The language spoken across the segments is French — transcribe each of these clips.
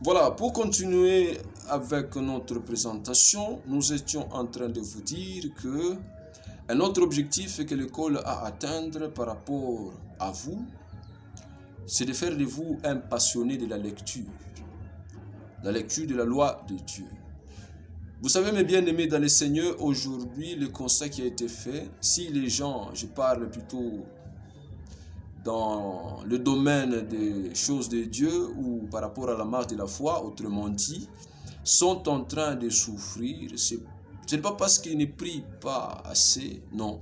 Voilà, pour continuer avec notre présentation, nous étions en train de vous dire que un autre objectif que l'école a à atteindre par rapport à vous, c'est de faire de vous un passionné de la lecture de la loi de Dieu. Vous savez, mes bien-aimés dans le Seigneur, aujourd'hui, le constat qui a été fait, si les gens, je parle plutôt dans le domaine des choses de Dieu ou par rapport à la marche de la foi, autrement dit, sont en train de souffrir, ce n'est pas parce qu'ils ne prient pas assez, non.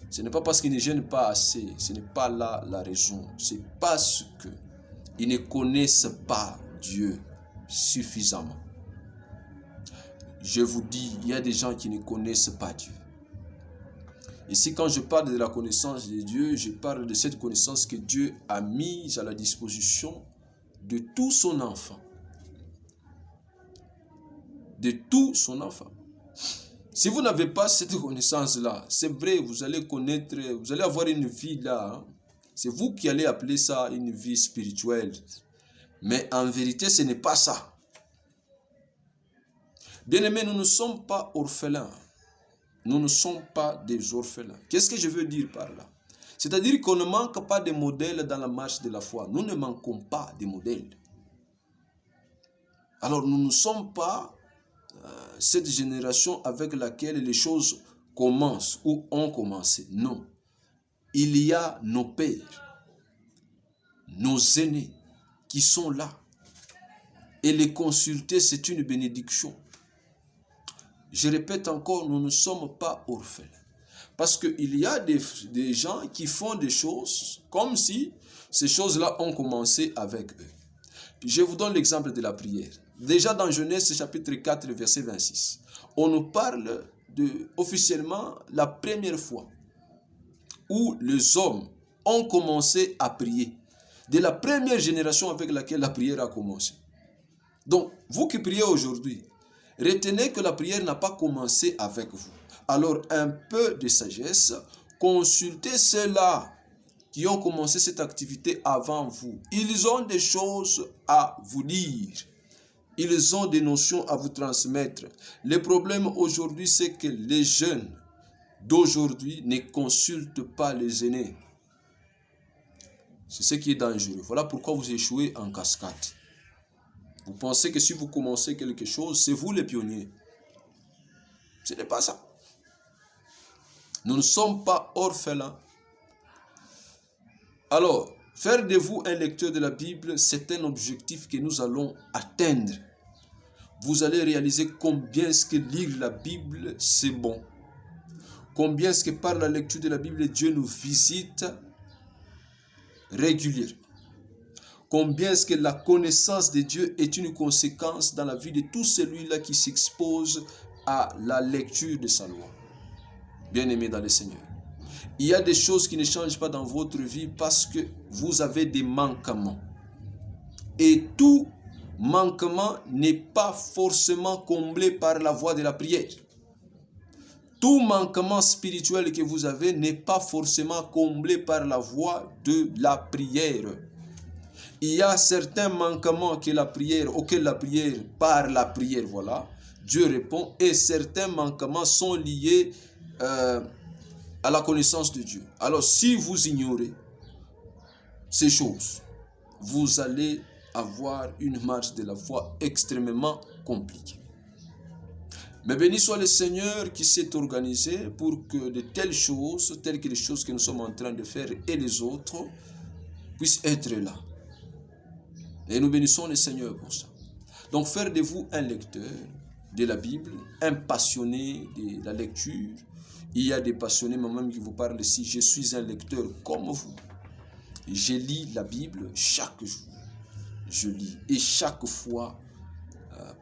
Ce n'est pas parce qu'ils ne gênent pas assez, ce n'est pas là la raison. C'est parce qu'ils ne connaissent pas Dieu suffisamment. Je vous dis, il y a des gens qui ne connaissent pas Dieu. Ici, quand je parle de la connaissance de Dieu, je parle de cette connaissance que Dieu a mise à la disposition de tout son enfant. De tout son enfant. Si vous n'avez pas cette connaissance-là, c'est vrai, vous allez connaître, vous allez avoir une vie là. Hein. C'est vous qui allez appeler ça une vie spirituelle. Mais en vérité, ce n'est pas ça. Bien-aimés, nous ne sommes pas orphelins. Nous ne sommes pas des orphelins. Qu'est-ce que je veux dire par là? C'est-à-dire qu'on ne manque pas de modèles dans la marche de la foi. Nous ne manquons pas de modèles. Alors nous ne sommes pas cette génération avec laquelle les choses commencent ou ont commencé. Non. Il y a nos pères, nos aînés qui sont là. Et les consulter, c'est une bénédiction. Je répète encore, nous ne sommes pas orphelins. Parce qu'il y a des gens qui font des choses comme si ces choses-là ont commencé avec eux. Je vous donne l'exemple de la prière. Déjà dans Genèse chapitre 4, verset 26, on nous parle de officiellement la première fois où les hommes ont commencé à prier. De la première génération avec laquelle la prière a commencé. Donc, vous qui priez aujourd'hui, retenez que la prière n'a pas commencé avec vous. Alors, un peu de sagesse, consultez ceux-là qui ont commencé cette activité avant vous. Ils ont des choses à vous dire. Ils ont des notions à vous transmettre. Le problème aujourd'hui, c'est que les jeunes d'aujourd'hui ne consultent pas les aînés. C'est ce qui est dangereux. Voilà pourquoi vous échouez en cascade. Vous pensez que si vous commencez quelque chose, c'est vous les pionniers. Ce n'est pas ça. Nous ne sommes pas orphelins. Alors, faire de vous un lecteur de la Bible, c'est un objectif que nous allons atteindre. Vous allez réaliser combien est-ce que lire la Bible, c'est bon. Combien est-ce que par la lecture de la Bible, Dieu nous visite régulièrement. Combien est-ce que la connaissance de Dieu est une conséquence dans la vie de tout celui-là qui s'expose à la lecture de sa loi. Bien-aimé dans le Seigneur, il y a des choses qui ne changent pas dans votre vie parce que vous avez des manquements. Et tout manquement n'est pas forcément comblé par la voie de la prière. Tout manquement spirituel que vous avez n'est pas forcément comblé par la voie de la prière. Il y a certains manquements que la prière, auxquels la prière, par la prière, voilà, Dieu répond, et certains manquements sont liés à la connaissance de Dieu. Alors, si vous ignorez ces choses, vous allez avoir une marche de la foi extrêmement compliquée. Mais béni soit le Seigneur qui s'est organisé pour que de telles choses, telles que les choses que nous sommes en train de faire et les autres, puissent être là. Et nous bénissons le Seigneur pour ça. Donc faire de vous un lecteur de la Bible, un passionné de la lecture. Il y a des passionnés moi-même qui vous parlent ici. Je suis un lecteur comme vous. Je lis la Bible chaque jour. Je lis. Et chaque fois,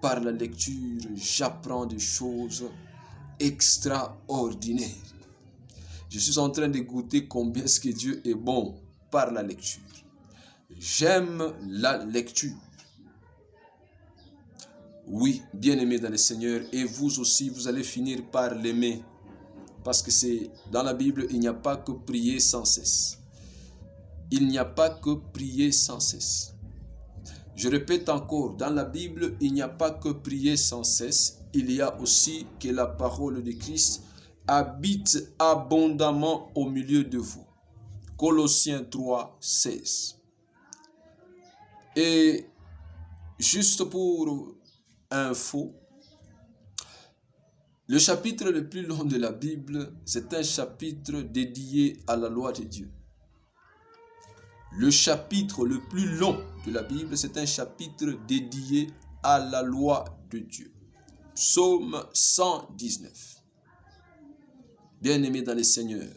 par la lecture, j'apprends des choses extraordinaires. Je suis en train de goûter combien est-ce que Dieu est bon par la lecture. J'aime la lecture. Oui, bien-aimé dans le Seigneur, et vous aussi, vous allez finir par l'aimer. Parce que c'est dans la Bible, il n'y a pas que prier sans cesse. Il n'y a pas que prier sans cesse. Je répète encore, dans la Bible, il n'y a pas que prier sans cesse, il y a aussi que la parole de Christ habite abondamment au milieu de vous. Colossiens 3, 16. Et juste pour info, le chapitre le plus long de la Bible, c'est un chapitre dédié à la loi de Dieu. Le chapitre le plus long de la Bible, c'est un chapitre dédié à la loi de Dieu. Psaume 119. Bien-aimés dans le Seigneur.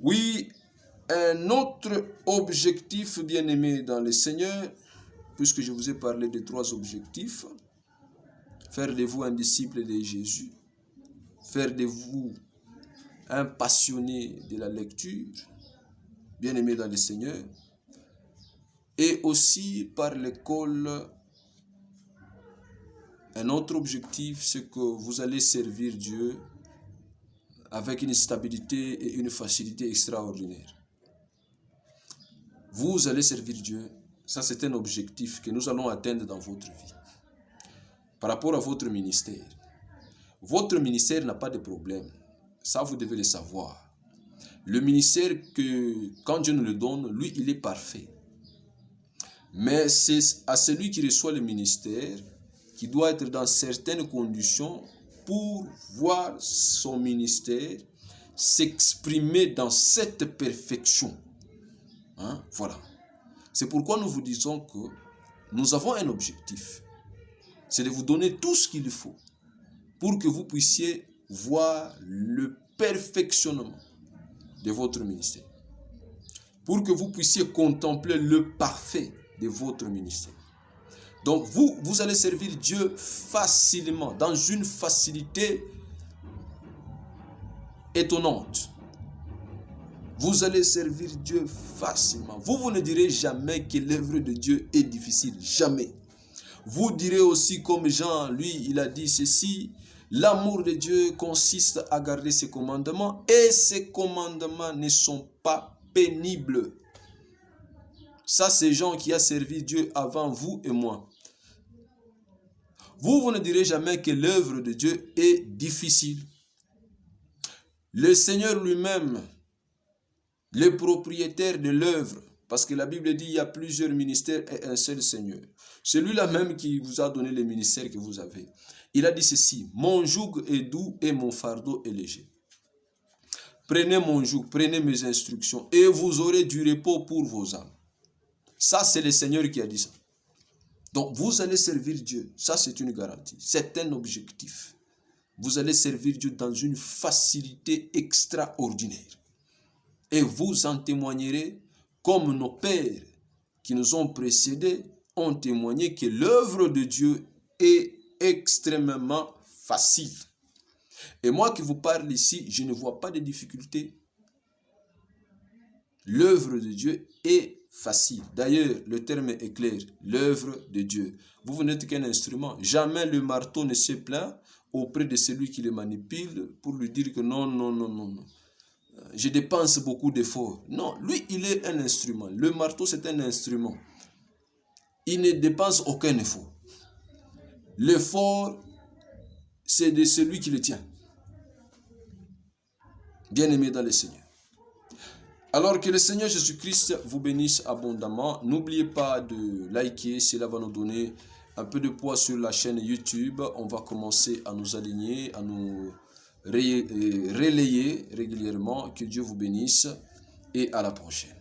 Oui, un autre objectif, bien-aimés dans le Seigneur, puisque je vous ai parlé de 3 objectifs, faire de vous un disciple de Jésus, faire de vous un passionné de la lecture, bien-aimés dans le Seigneur, et aussi par l'école, un autre objectif, c'est que vous allez servir Dieu avec une stabilité et une facilité extraordinaire. Vous allez servir Dieu, ça c'est un objectif que nous allons atteindre dans votre vie. Par rapport à votre ministère n'a pas de problème, ça vous devez le savoir. Le ministère que quand Dieu nous le donne, lui il est parfait. Mais c'est à celui qui reçoit le ministère qui doit être dans certaines conditions pour voir son ministère s'exprimer dans cette perfection. Voilà. C'est pourquoi nous vous disons que nous avons un objectif. C'est de vous donner tout ce qu'il faut pour que vous puissiez voir le perfectionnement de votre ministère. Pour que vous puissiez contempler le parfait de votre ministère. Donc vous allez servir Dieu facilement, dans une facilité étonnante. Vous allez servir Dieu facilement. Vous ne direz jamais que l'œuvre de Dieu est difficile. Jamais. Vous direz aussi comme Jean, lui, il a dit ceci, l'amour de Dieu consiste à garder ses commandements et ses commandements ne sont pas pénibles. Ça, c'est Jean qui a servi Dieu avant vous et moi. Vous ne direz jamais que l'œuvre de Dieu est difficile. Le Seigneur lui-même, le propriétaire de l'œuvre, parce que la Bible dit qu'il y a plusieurs ministères et un seul Seigneur. Celui-là même qui vous a donné les ministères que vous avez. Il a dit ceci, mon joug est doux et mon fardeau est léger. Prenez mon joug, prenez mes instructions et vous aurez du repos pour vos âmes. Ça, c'est le Seigneur qui a dit ça. Donc, vous allez servir Dieu. Ça, c'est une garantie. C'est un objectif. Vous allez servir Dieu dans une facilité extraordinaire. Et vous en témoignerez comme nos pères qui nous ont précédés ont témoigné que l'œuvre de Dieu est extrêmement facile. Et moi qui vous parle ici, je ne vois pas de difficultés. L'œuvre de Dieu est facile. D'ailleurs, le terme est clair. L'œuvre de Dieu. Vous n'êtes qu'un instrument. Jamais le marteau ne se plaint auprès de celui qui le manipule pour lui dire que non, non, non, non, non. Je dépense beaucoup d'efforts. Non, lui, il est un instrument. Le marteau, c'est un instrument. Il ne dépense aucun effort. L'effort, c'est de celui qui le tient. Bien-aimé dans le Seigneur. Alors que le Seigneur Jésus-Christ vous bénisse abondamment. N'oubliez pas de liker, cela va nous donner un peu de poids sur la chaîne YouTube. On va commencer à nous aligner, à nous relayer régulièrement. Que Dieu vous bénisse et à la prochaine.